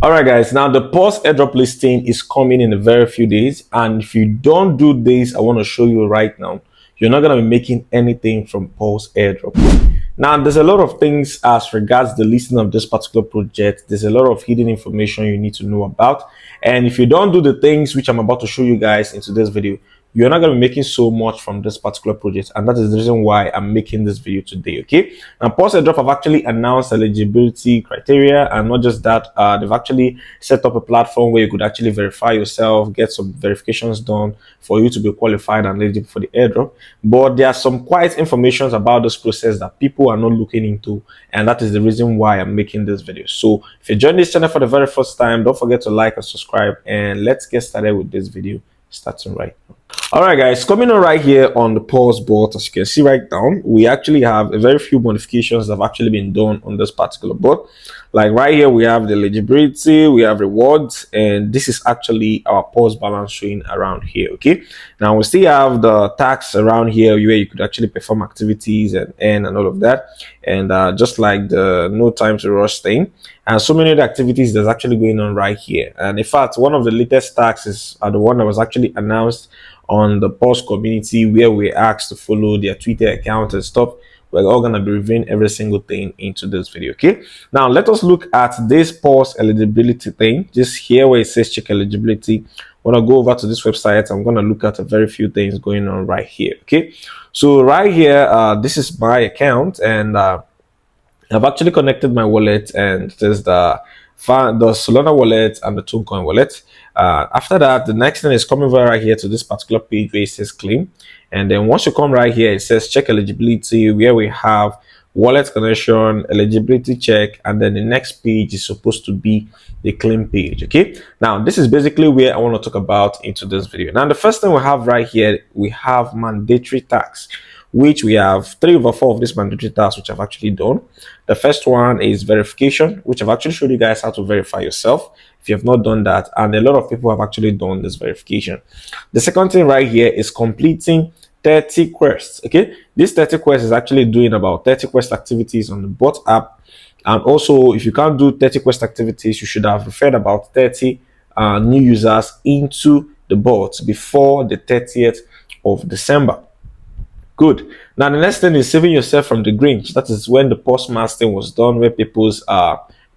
All right, guys. Now the Paws Airdrop listing is coming in a very few days, and if you don't do this, I want to show you right now. You're not gonna be making anything from Paws Airdrop. Now, there's a lot of things as regards the listing of this particular project. There's a lot of hidden information you need to know about, and if you don't do the things which I'm about to show you guys in today's video, you're not going to be making so much from this particular project, and that is the reason why I'm making this video today. Okay, now Paws Airdrop have actually announced eligibility criteria, and not just that, they've actually set up a platform where you could actually verify yourself, get some verifications done for you to be qualified and eligible for the airdrop. But there are some quite information about this process that people are not looking into, and that is the reason why I'm making this video. So if you join this channel for the very first time, don't forget to like and subscribe, and let's get started with this video starting right now. All right, guys, coming on right here on the Paws board, as you can see right down, we actually have a very few modifications that have actually been done on this particular board. Like right here, we have the eligibility, we have rewards, and this is actually our Paws balance showing around here. Okay, now we still have the tax around here where you could actually perform activities and earn and all of that, and just like the no time to rush thing, and so many other activities that's actually going on right here. And in fact, one of the latest taxes are the one that was actually announced on the Paws community, where we're asked to follow their Twitter account and stuff. We're all going to be reviewing every single thing into this video. Okay, now let us look at this Paws eligibility thing just here where it says check eligibility. When I go over to this website, I'm going to look at a very few things going on right here. Okay, so right here, this is my account, and I've actually connected my wallet, and there's the Solana wallet and the Tooncoin wallet. After that, the next thing is coming over right here to this particular page where it says claim, and then once you come right here, it says check eligibility, where we have wallet connection, eligibility check, and then the next page is supposed to be the claim page. Okay, now this is basically where I want to talk about into this video. Now the first thing we have right here, we have mandatory tax, which we have 3/4 of this mandatory tasks which I've actually done. The first one is verification, which I've actually showed you guys how to verify yourself if you have not done that, and a lot of people have actually done this verification. The second thing right here is completing 30 quests. Okay, this 30 quests is actually doing about 30 quest activities on the bot app, and also if you can't do 30 quest activities, you should have referred about 30 new users into the bot before the 30th of December. Good. Now the next thing is saving yourself from the Grinch. That is when the postmasting was done, where people's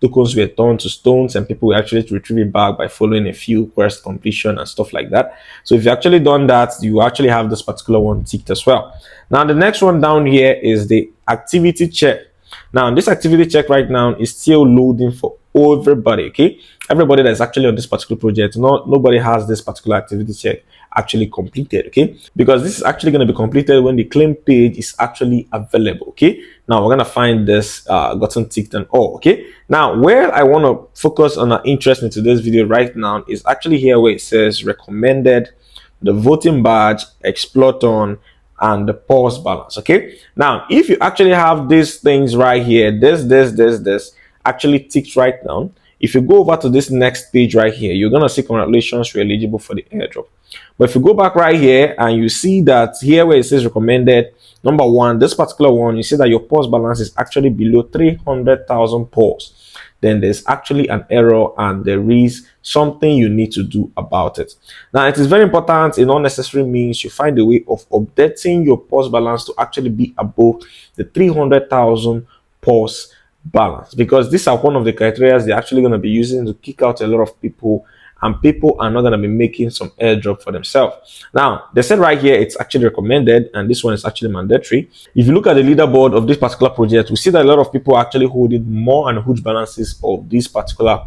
tokens were turned to stones, and people were actually to retrieve it back by following a few quest completion and stuff like that. So if you actually done that, you actually have this particular one ticked as well. Now the next one down here is the activity check. Now this activity check right now is still loading for everybody. Okay, everybody that's actually on this particular project, nobody has this particular activity check actually completed. Okay, because this is actually going to be completed when the claim page is actually available. Okay, now we're going to find this gotten ticked and all. Okay, now where I want to focus on our interest in today's video right now is actually here where it says recommended, the voting badge, exploiton, and the Paws balance. Okay, now if you actually have these things right here, this actually ticked right now, if you go over to this next page right here, you're gonna see congratulations, you're eligible for the airdrop. But if you go back right here and you see that here where it says recommended, number one, this particular one, you see that your Paws balance is actually below 300,000 Paws, then there's actually an error and there is something you need to do about it. Now it is very important, in all necessary means, you find a way of updating your Paws balance to actually be above the 300,000 Paws balance, because these are one of the criteria they're actually going to be using to kick out a lot of people, and people are not going to be making some airdrop for themselves. Now they said right here it's actually recommended, and this one is actually mandatory. If you look at the leaderboard of this particular project, we see that a lot of people are actually holding more and huge balances of these particular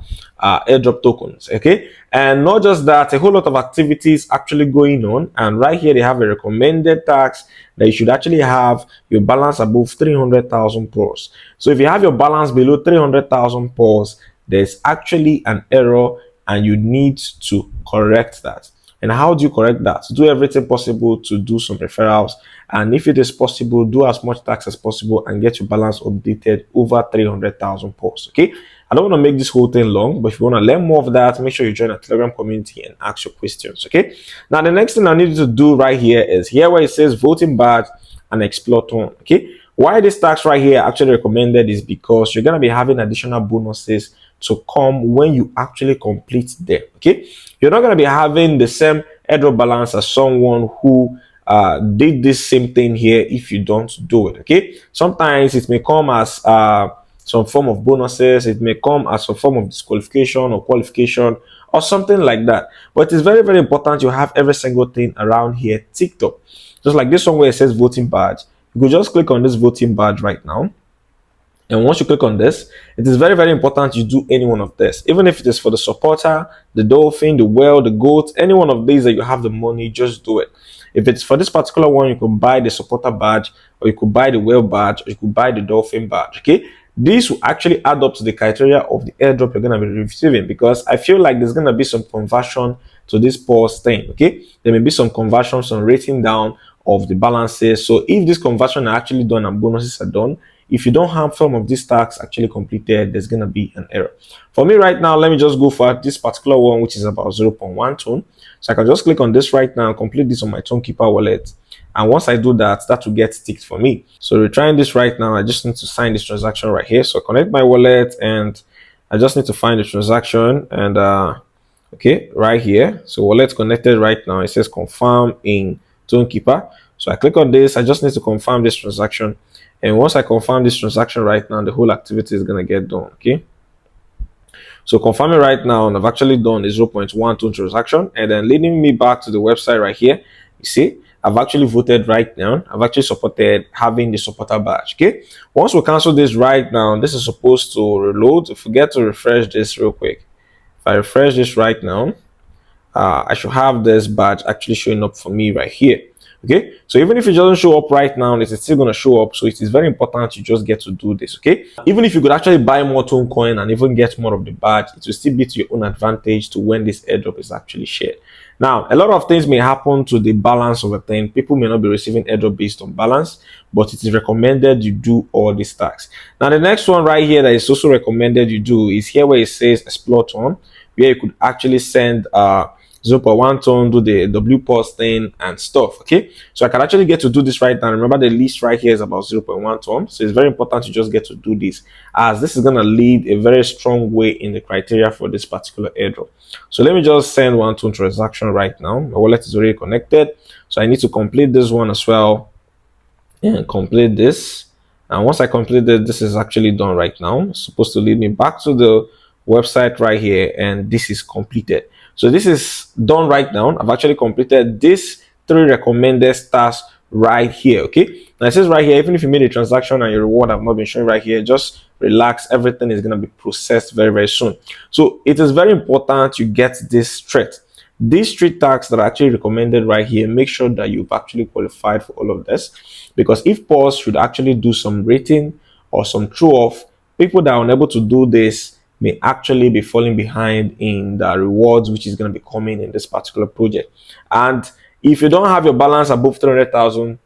airdrop tokens. Okay, and not just that, a whole lot of activities actually going on, and right here they have a recommended tax that you should actually have your balance above 300,000 Paws. So if you have your balance below 300,000 Paws, there's actually an error, and you need to correct that. And how do you correct that? Do everything possible to do some referrals, and if it is possible, do as much tax as possible and get your balance updated over 300,000 Paws. Okay, I don't want to make this whole thing long, but if you want to learn more of that, make sure you join our Telegram community and ask your questions. Okay, now the next thing I need you to do right here is here where it says voting badge and exploiton. Okay, why this tax right here actually recommended is because you're going to be having additional bonuses to come when you actually complete them. Okay, you're not going to be having the same airdrop balance as someone who did this same thing here if you don't do it. Okay, sometimes it may come as some form of bonuses, it may come as a form of disqualification or qualification or something like that. But it's very, very important you have every single thing around here ticked up. Just like this one where it says voting badge, you could just click on this voting badge right now. And once you click on this, it is very, very important you do any one of this. Even if it is for the supporter, the dolphin, the whale, the goat, any one of these that you have the money, just do it. If it's for this particular one, you could buy the supporter badge, or you could buy the whale badge, or you could buy the dolphin badge. Okay, this will actually add up to the criteria of the airdrop you're going to be receiving, because I feel like there's going to be some conversion to this pause thing. Okay, there may be some conversion, some rating down of the balances. So if this conversion are actually done and bonuses are done, if you don't have some of these tasks actually completed, there's going to be an error. For me right now, let me just go for this particular one, which is about 0.1 tone. So I can just click on this right now, complete this on my Tonekeeper wallet. And once I do that, that will get ticked for me. So we're trying this right now. I just need to sign this transaction right here. So connect my wallet, and I just need to find the transaction, and okay, right here. So wallet connected right now. It says confirm in Tonekeeper. So I click on this. I just need to confirm this transaction. And once I confirm this transaction right now, the whole activity is going to get done. Okay. So confirming right now, and I've actually done a 0.12 transaction, and then leading me back to the website right here. You see, I've actually voted right now. I've actually supported having the supporter badge. Okay. Once we cancel this right now, this is supposed to reload. Forget to refresh this real quick. If I refresh this right now, I should have this badge actually showing up for me right here. Okay, so even if it doesn't show up right now, it is still going to show up. So it is very important you just get to do this. Okay, even if you could actually buy more Tone coin and even get more of the badge, it will still be to your own advantage to when this airdrop is actually shared. Now, a lot of things may happen to the balance of a thing. People may not be receiving airdrop based on balance, but it is recommended you do all these tasks. Now, the next one right here that is also recommended you do is here where it says explore tone, where you could actually send 0.1 tone, do the W pause thing and stuff. Okay, so I can actually get to do this right now. Remember, the list right here is about 0.1 tone, so it's very important to just get to do this, as this is going to lead a very strong way in the criteria for this particular airdrop. So let me just send 1 tone transaction right now. My wallet is already connected, so I need to complete this one as well and complete this. And once I complete it, this is actually done right now. It's supposed to lead me back to the website right here, and this is completed. So this is done right now. I've actually completed these 3 recommended tasks right here. Okay, now it says right here, even if you made a transaction and your reward have not been shown right here, just relax. Everything is going to be processed very, very soon. So it is very important you get this straight. These 3 tasks that are actually recommended right here, make sure that you've actually qualified for all of this, because if Paws should actually do some rating or some throw off, people that are unable to do this may actually be falling behind in the rewards which is going to be coming in this particular project. And if you don't have your balance above 300,000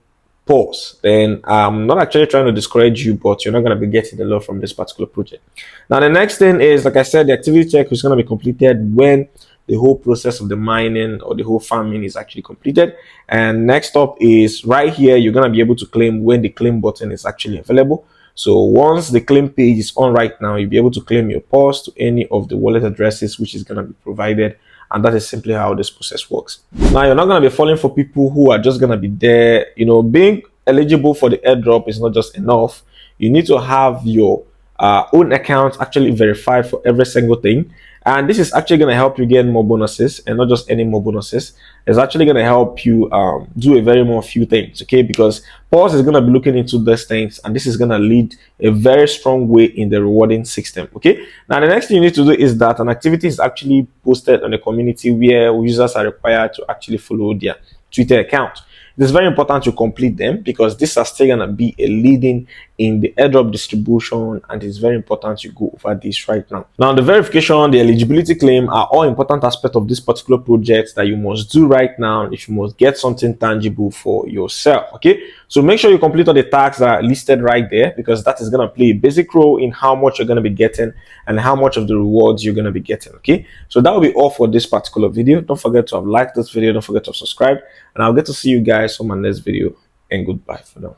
Paws, then I'm not actually trying to discourage you, but you're not going to be getting a lot from this particular project. Now the next thing is, like I said, the activity check is going to be completed when the whole process of the mining or the whole farming is actually completed. And next up is right here, you're going to be able to claim when the claim button is actually available. So once the claim page is on right now, you'll be able to claim your Paws to any of the wallet addresses which is going to be provided. And that is simply how this process works. Now, you're not going to be falling for people who are just going to be there. You know, being eligible for the airdrop is not just enough. You need to have your own account actually verified for every single thing. And this is actually going to help you get more bonuses, and not just any more bonuses. It's actually going to help you do a very more few things, okay? Because Paws is going to be looking into these things, and this is going to lead a very strong way in the rewarding system, okay? Now, the next thing you need to do is that an activity is actually posted on the community where users are required to actually follow their Twitter account. It is very important to complete them, because this is still going to be a leading in the airdrop distribution, and it's very important you go over this right now. Now, the verification, the eligibility claim are all important aspects of this particular project that you must do right now if you must get something tangible for yourself, okay? So make sure you complete all the tasks that are listed right there, because that is going to play a basic role in how much you're going to be getting and how much of the rewards you're going to be getting, okay? So that will be all for this particular video. Don't forget to have liked this video. Don't forget to subscribe, and I'll get to see you guys on my next video, and goodbye for now.